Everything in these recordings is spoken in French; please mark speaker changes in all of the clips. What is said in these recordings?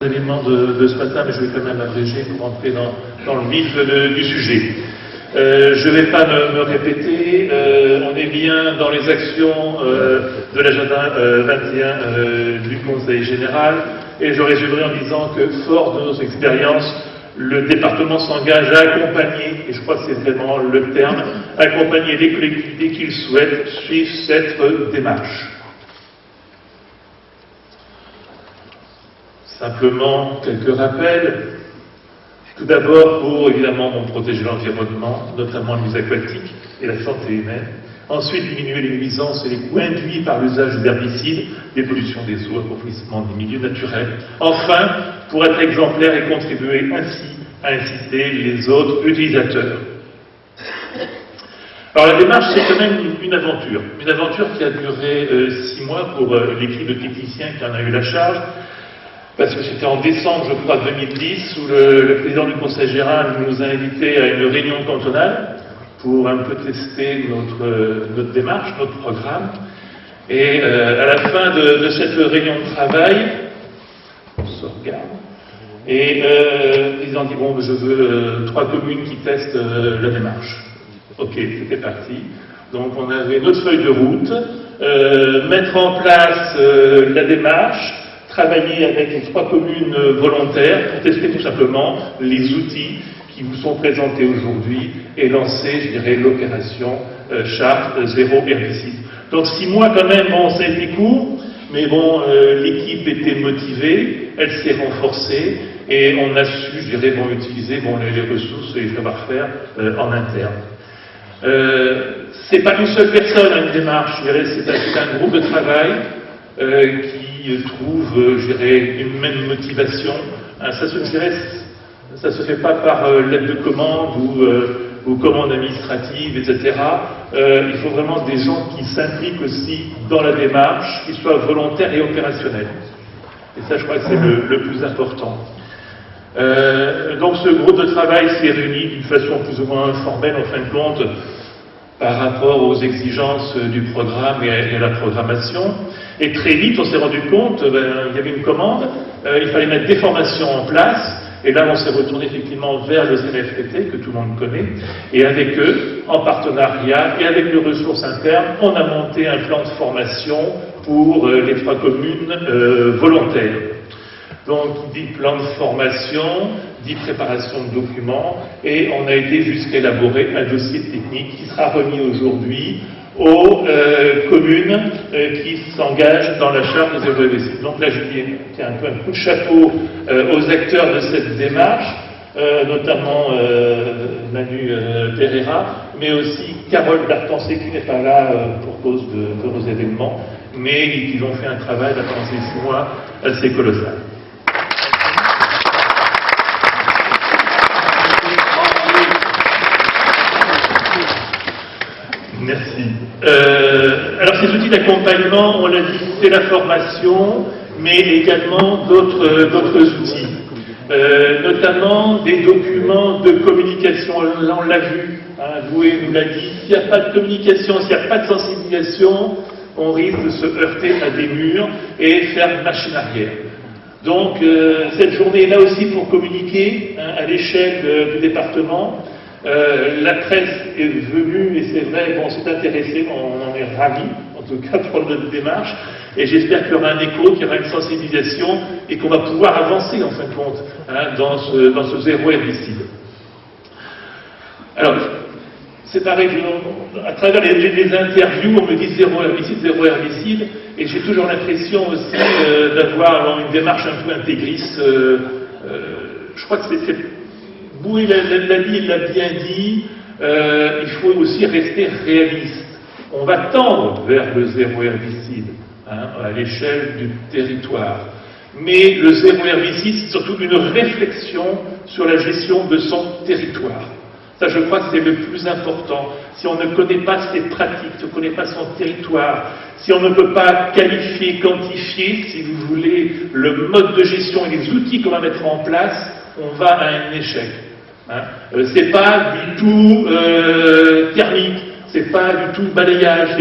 Speaker 1: Éléments de ce matin, mais je vais quand même abréger pour entrer dans le vif du sujet. Je ne vais pas me répéter, on est bien dans les actions de l'agenda 21 du Conseil général, et je résumerai en disant que, fort de nos expériences, le département s'engage à accompagner, et je crois que c'est vraiment le terme, accompagner les collectivités qu'ils souhaitent suivre cette démarche. Simplement, quelques rappels. Tout d'abord, pour évidemment protéger l'environnement, notamment les aquatiques et la santé humaine. Ensuite, diminuer les nuisances et les coûts induits par l'usage d'herbicides, des pollutions des eaux, l'appauvrissement des milieux naturels. Enfin, pour être exemplaire et contribuer ainsi à inciter les autres utilisateurs. Alors la démarche, c'est quand même une aventure qui a duré 6 mois pour l'équipe de techniciens qui en a eu la charge. Parce que c'était en décembre, je crois, 2010, où le président du Conseil général nous a invités à une réunion cantonale pour un peu tester notre démarche, notre programme. Et à la fin de cette réunion de travail, on se regarde, et le président dit, bon, je veux 3 communes qui testent la démarche. Ok, c'était parti. Donc on avait notre feuille de route, mettre en place la démarche, travailler avec les 3 communes volontaires pour tester tout simplement les outils qui vous sont présentés aujourd'hui et lancer, je dirais, l'opération Charte zéro herbicide. Donc 6 mois quand même, bon, ça a été court, mais bon, l'équipe était motivée, elle s'est renforcée et on a su, je dirais, utiliser les ressources et les savoir-faire en interne. C'est pas une seule personne à une démarche, je dirais, c'est un groupe de travail qui trouve, je dirais, une même motivation. Ça se fait pas par lettre de commande ou commande administrative, etc. Il faut vraiment des gens qui s'impliquent aussi dans la démarche, qui soient volontaires et opérationnels. Et ça, je crois que c'est le plus important. Donc ce groupe de travail s'est réuni d'une façon plus ou moins informelle, en fin de compte, par rapport aux exigences du programme et à la programmation. Et très vite, on s'est rendu compte, il y avait une commande, il fallait mettre des formations en place, et là on s'est retourné effectivement vers le CNFPT, que tout le monde connaît, et avec eux, en partenariat, et avec les ressources internes, on a monté un plan de formation pour les 3 communes volontaires. Donc, dit plan de formation, dit préparation de documents, et on a été jusqu'à élaborer un dossier technique qui sera remis aujourd'hui aux communes qui s'engagent dans la charte des zéro herbicide. Donc là, je tiens un peu un coup de chapeau aux acteurs de cette démarche, notamment Manu Pereira, mais aussi Carole Dartancé qui n'est pas là pour cause de vos événements, mais ils ont fait un travail pendant ces 6 mois assez colossal. Merci. Alors ces outils d'accompagnement, on l'a dit, c'est la formation, mais également d'autres outils, notamment des documents de communication. Là, on l'a vu, Doué nous l'a dit, s'il n'y a pas de communication, s'il n'y a pas de sensibilisation, on risque de se heurter à des murs et faire machine arrière. Donc cette journée est là aussi pour communiquer à l'échelle du département. La presse est venue, et c'est vrai, s'est intéressée, on en est ravis, en tout cas pour notre démarche, et j'espère qu'il y aura un écho, qu'il y aura une sensibilisation, et qu'on va pouvoir avancer, en fin de compte, dans ce zéro herbicide. Alors, c'est pareil, à travers les interviews, on me dit zéro herbicide, et j'ai toujours l'impression aussi d'avoir une démarche un peu intégriste. Je crois que c'est Boué l'a dit, il l'a bien dit, il faut aussi rester réaliste. On va tendre vers le zéro herbicide à l'échelle du territoire. Mais le zéro herbicide, c'est surtout une réflexion sur la gestion de son territoire. Ça, je crois que c'est le plus important. Si on ne connaît pas ses pratiques, si on ne connaît pas son territoire, si on ne peut pas qualifier, quantifier, si vous voulez, le mode de gestion et les outils qu'on va mettre en place, on va à un échec. C'est pas du tout thermique, c'est pas du tout balayage,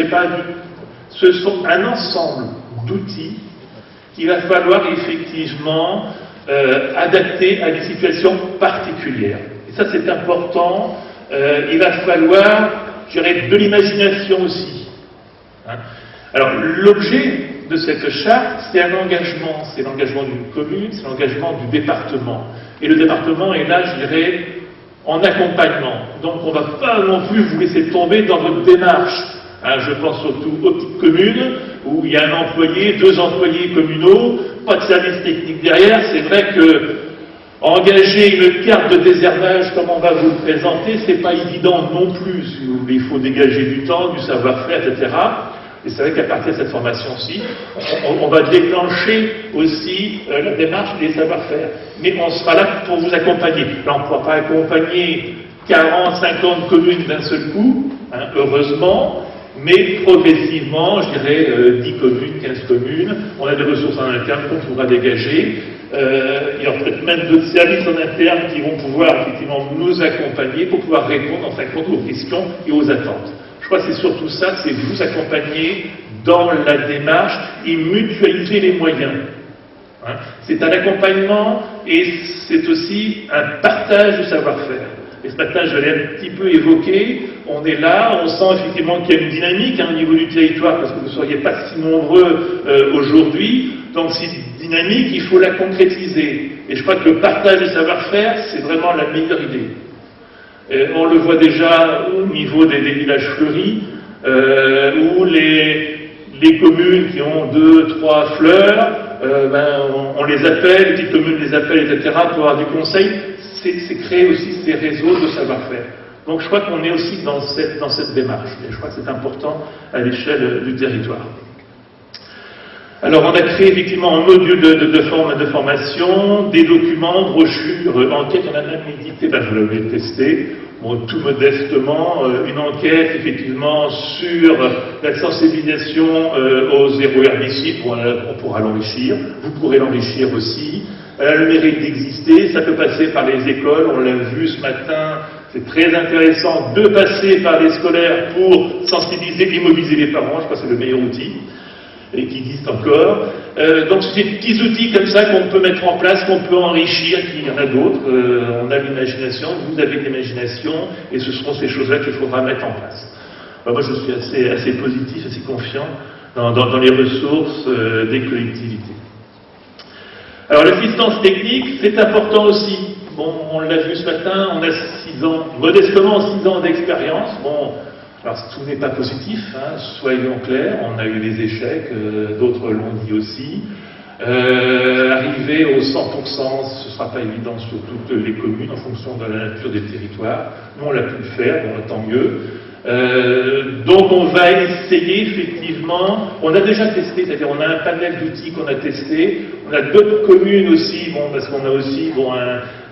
Speaker 1: ce sont un ensemble d'outils qu'il va falloir effectivement adaptés à des situations particulières. Et ça, c'est important. Il va falloir, je dirais, de l'imagination aussi. Hein. Alors, l'objet de cette charte, c'est un engagement. C'est l'engagement d'une commune, c'est l'engagement du département. Et le département est là, je dirais, en accompagnement. Donc, on ne va pas non plus vous laisser tomber dans votre démarche. Hein, je pense surtout aux petites communes, où il y a un employé, 2 employés communaux, pas de service technique derrière. C'est vrai que engager une carte de désherbage, comme on va vous le présenter, c'est pas évident non plus. Il faut dégager du temps, du savoir-faire, etc. Et c'est vrai qu'à partir de cette formation-ci, on va déclencher aussi la démarche des savoir-faire. Mais on sera là pour vous accompagner. Là, on ne pourra pas accompagner 40, 50 communes d'un seul coup, hein, heureusement, mais progressivement, je dirais 10 communes, 15 communes, on a des ressources en interne qu'on pourra dégager. Il y aura peut-être même d'autres services en interne qui vont pouvoir effectivement nous accompagner pour pouvoir répondre en fin de compte aux questions et aux attentes. Je crois que c'est surtout ça, c'est vous accompagner dans la démarche et mutualiser les moyens. Hein. C'est un accompagnement et c'est aussi un partage du savoir-faire. Et ce matin, je l'ai un petit peu évoqué, on est là, on sent effectivement qu'il y a une dynamique hein, au niveau du territoire, parce que vous ne seriez pas si nombreux aujourd'hui. Donc cette dynamique, il faut la concrétiser. Et je crois que le partage du savoir-faire, c'est vraiment la meilleure idée. On le voit déjà au niveau des villages fleuris, où les communes qui ont 2, 3 fleurs, on les appelle, les petites communes les appellent, etc., pour avoir du conseil. C'est créer aussi ces réseaux de savoir-faire. Donc je crois qu'on est aussi dans cette démarche, et je crois que c'est important à l'échelle du territoire. Alors on a créé effectivement un module de formation, des documents, brochures, enquêtes, on a même édité, je l'avais testé, tout modestement, une enquête effectivement sur la sensibilisation aux zéro herbicide, on pourra l'enrichir, vous pourrez l'enrichir aussi. Elle a le mérite d'exister, ça peut passer par les écoles, on l'a vu ce matin, c'est très intéressant de passer par les scolaires pour sensibiliser et mobiliser les parents, je crois que c'est le meilleur outil, et qui existe encore. Donc c'est des petits outils comme ça qu'on peut mettre en place, qu'on peut enrichir, il y en a d'autres, on a l'imagination, vous avez l'imagination, et ce seront ces choses-là qu'il faudra mettre en place. Moi je suis assez positif, assez confiant dans les ressources des collectivités. Alors l'assistance technique, c'est important aussi. Bon, on l'a vu ce matin, on a 6 ans, modestement 6 ans d'expérience. Bon, alors tout n'est pas positif, hein, soyons clairs, on a eu des échecs, d'autres l'ont dit aussi. Arriver au 100%, ce ne sera pas évident sur toutes les communes en fonction de la nature des territoires. Nous, on l'a pu le faire, bon, tant mieux. Donc on va essayer effectivement, on a déjà testé, c'est-à-dire on a un panel d'outils qu'on a testé, on a d'autres communes aussi, parce qu'on a aussi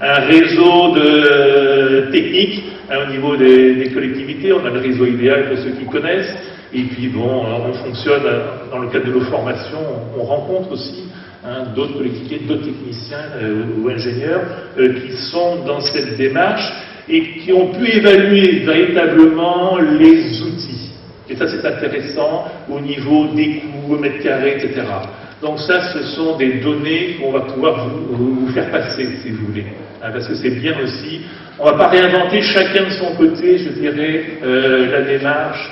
Speaker 1: un réseau de techniques au niveau des collectivités, on a le réseau idéal pour ceux qui connaissent, et puis on fonctionne dans le cadre de nos formations, on rencontre aussi d'autres collectivités, d'autres techniciens ou ingénieurs qui sont dans cette démarche et qui ont pu évaluer véritablement les outils. Et ça, c'est intéressant au niveau des coûts, au mètre carré, etc. Donc ça, ce sont des données qu'on va pouvoir vous faire passer, si vous voulez. Parce que c'est bien aussi, on ne va pas réinventer chacun de son côté, je dirais, la démarche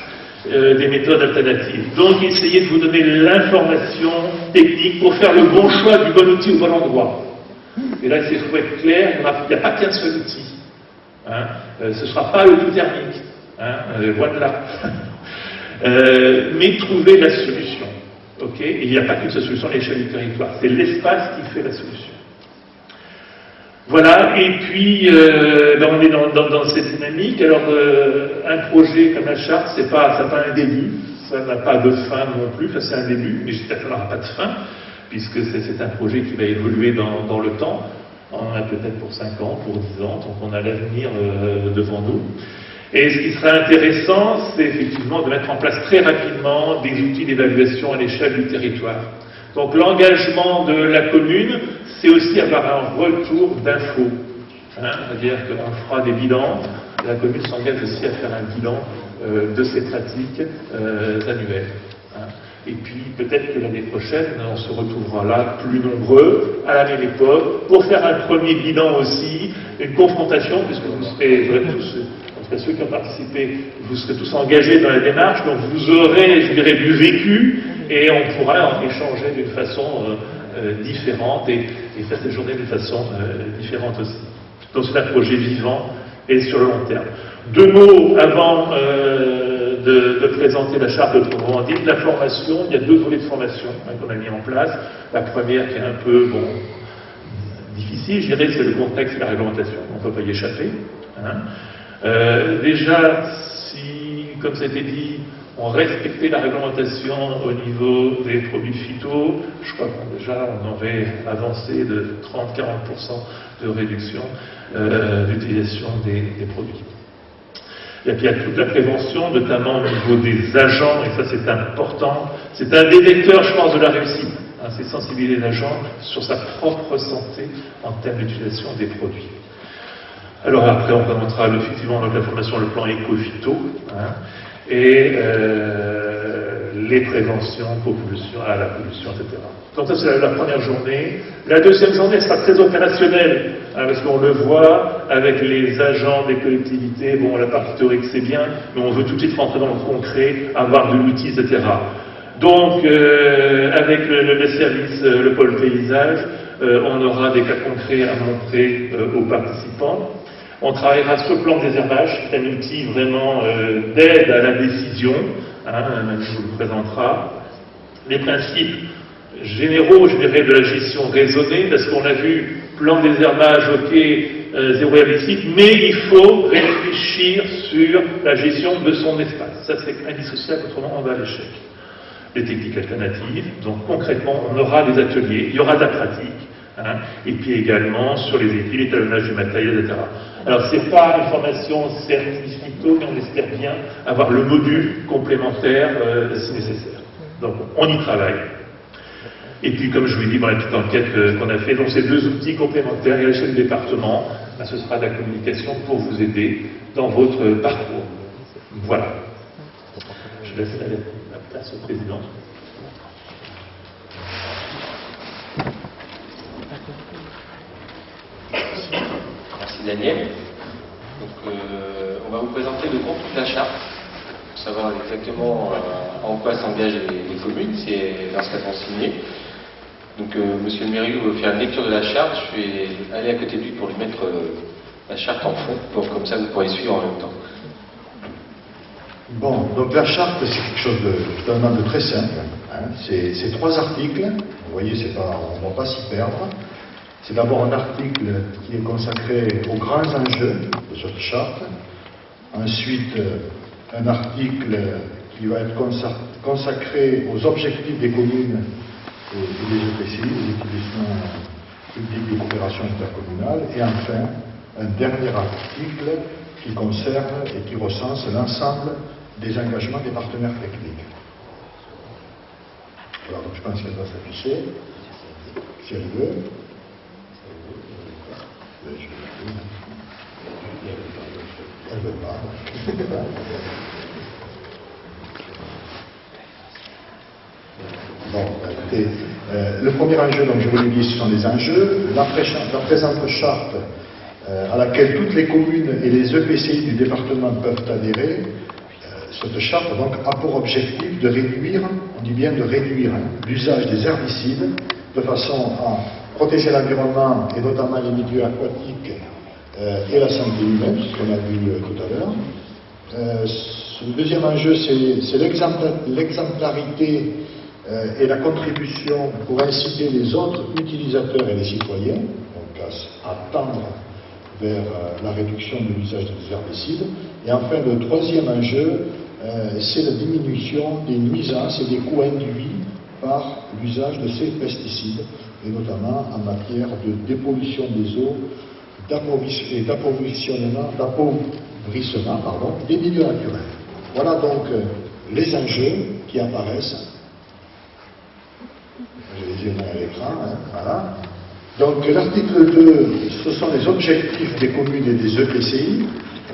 Speaker 1: des méthodes alternatives. Donc, essayez de vous donner l'information technique pour faire le bon choix du bon outil au bon endroit. Et là, il faut être clair, il n'y a pas qu'un seul outil. Ce ne sera pas le tout thermique, voilà. Mais trouver la solution. Okay, il n'y a pas qu'une seule solution à l'échelle du territoire, c'est l'espace qui fait la solution. Voilà, et puis on est dans cette dynamique. Alors un projet comme la charte, ça n'a pas un début, ça n'a pas de fin non plus, enfin, c'est un début, mais j'espère qu'il n'y aura pas de fin, puisque c'est un projet qui va évoluer dans le temps. On en a peut-être pour 5 ans, pour 10 ans, donc on a l'avenir devant nous. Et ce qui sera intéressant, c'est effectivement de mettre en place très rapidement des outils d'évaluation à l'échelle du territoire. Donc l'engagement de la commune, c'est aussi avoir un retour d'infos. C'est-à-dire qu'on fera des bilans, la commune s'engage aussi à faire un bilan de ses pratiques annuelles. Et puis peut-être que l'année prochaine, on se retrouvera là plus nombreux, à la même époque, pour faire un premier bilan aussi, une confrontation, puisque vous serez tous, en tout cas ceux qui ont participé, vous serez tous engagés dans la démarche, donc vous aurez, je dirais, du vécu, et on pourra en échanger d'une façon différente et faire cette journée d'une façon différente aussi. Donc c'est un projet vivant et sur le long terme. 2 mots avant de présenter la charte autrement dit, la formation. Il y a 2 volets de formation qu'on a mis en place. La première qui est un peu difficile, je dirais, c'est le contexte et la réglementation. On ne peut pas y échapper. Déjà, si, comme ça a été dit, on respectait la réglementation au niveau des produits phyto, je crois qu'on aurait avancé de 30-40% de réduction d'utilisation des produits. Et puis il y a toute la prévention, notamment au niveau des agents, et ça c'est important, c'est un des vecteurs, je pense, de la réussite. C'est sensibiliser l'agent sur sa propre santé en termes d'utilisation des produits. Alors après, on commentera effectivement donc, la formation, le plan éco-phyto, et les préventions à la pollution, etc. Donc ça c'est la première journée. La deuxième journée sera très opérationnelle, parce qu'on le voit avec les agents des collectivités. Bon, la partie théorique c'est bien, mais on veut tout de suite rentrer dans le concret, avoir de l'outil, etc. Donc avec le service, le pôle paysage, on aura des cas concrets à montrer aux participants. On travaillera sur le plan de désherbage, qui est un outil vraiment d'aide à la décision. Manu vous le présentera. Les principes généraux, je dirais, de la gestion raisonnée, parce qu'on a vu plan de désherbage, ok, zéro herbicide, mais il faut réfléchir sur la gestion de son espace. Ça, c'est indissociable, autrement on va à l'échec. Les techniques alternatives, donc concrètement, on aura des ateliers, il y aura de la pratique. Et puis également sur les équipes, l'étalonnage du matériel, etc. Alors c'est pas une formation certifiée, mais on espère bien avoir le module complémentaire si nécessaire. Donc on y travaille. Et puis comme je vous l'ai dit dans la petite enquête qu'on a fait, donc ces 2 outils complémentaires et à l'échelle du département, ce sera de la communication pour vous aider dans votre parcours. Voilà. Je laisse la place au président.
Speaker 2: Merci Daniel. Donc, on va vous présenter le contenu de la charte, pour savoir exactement en quoi s'engagent les communes, c'est dans ce qu'elles ont signé. Donc Monsieur le maire va faire une lecture de la charte, je vais aller à côté de lui pour lui mettre la charte en fond, comme ça vous pourrez suivre en même temps.
Speaker 3: Bon, donc la charte c'est quelque chose de très simple. C'est 3 articles, vous voyez, on ne va pas s'y perdre. C'est d'abord un article qui est consacré aux grands enjeux de cette charte. Ensuite, un article qui va être consacré aux objectifs des communes et des EPCI, des établissements publics de coopération intercommunale. Et enfin, un dernier article qui concerne et qui recense l'ensemble des engagements des partenaires techniques. Voilà, donc je pense qu'elle va s'afficher, si elle veut. Elle ne veut pas. Bon, écoutez, le premier enjeu, donc je vous l'ai dit, ce sont les enjeux. La présente charte, à laquelle toutes les communes et les EPCI du département peuvent adhérer, cette charte donc, a pour objectif de réduire, on dit bien de réduire, l'usage des herbicides de façon à protéger l'environnement et notamment les milieux aquatiques et la santé humaine, ce qu'on a vu tout à l'heure. Le deuxième enjeu, c'est l'exemplarité et la contribution pour inciter les autres utilisateurs et les citoyens donc à tendre vers la réduction de l'usage des herbicides. Et enfin, le troisième enjeu, c'est la diminution des nuisances et des coûts induits par l'usage de ces pesticides, et notamment en matière de dépollution des eaux et d'appauvrissement des milieux naturels. Voilà donc les enjeux qui apparaissent. Je les ai mis à l'écran, voilà. Donc l'article 2, ce sont les objectifs des communes et des EPCI.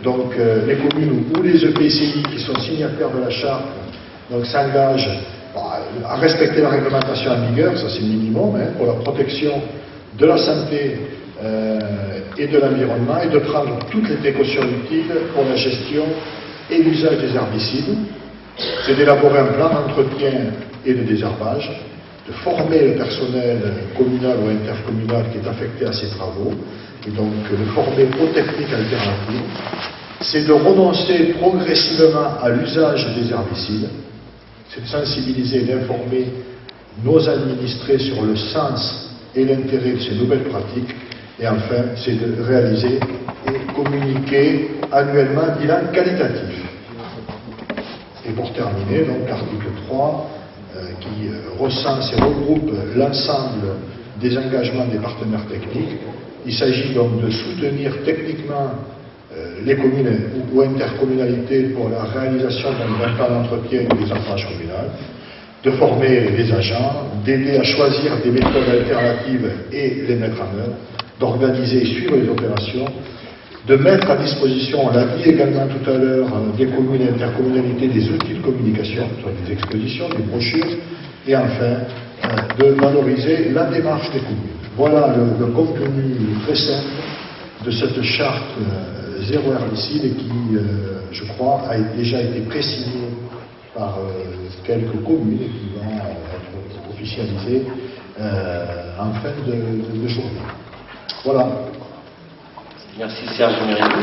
Speaker 3: Donc les communes ou les EPCI qui sont signataires de la charte s'engagent à respecter la réglementation en vigueur, ça c'est le minimum, hein, pour la protection de la santé et de l'environnement, et de prendre toutes les précautions utiles pour la gestion et l'usage des herbicides. C'est d'élaborer un plan d'entretien et de désherbage, de former le personnel communal ou intercommunal qui est affecté à ces travaux, et donc de former aux techniques alternatives. C'est de renoncer progressivement à l'usage des herbicides, c'est de sensibiliser et d'informer nos administrés sur le sens et l'intérêt de ces nouvelles pratiques, et enfin, c'est de réaliser et communiquer annuellement un bilan qualitatif. Et pour terminer, donc l'article 3, qui recense et regroupe l'ensemble des engagements des partenaires techniques. Il s'agit donc de soutenir techniquement les communes ou intercommunalités pour la réalisation d'un plan d'entretien des ancrages communales, de former les agents, d'aider à choisir des méthodes alternatives et les mettre en œuvre, d'organiser et suivre les opérations, de mettre à disposition, on l'a dit également tout à l'heure, des communes et intercommunalités des outils de communication, soit des expositions, des brochures, et enfin de valoriser la démarche des communes. Voilà le contenu très simple de cette charte zéro herbicide et qui, je crois, a déjà été précisée par quelques communes et qui vont être officialisées en fin de journée. Voilà.
Speaker 2: Merci Serge Mérignaud.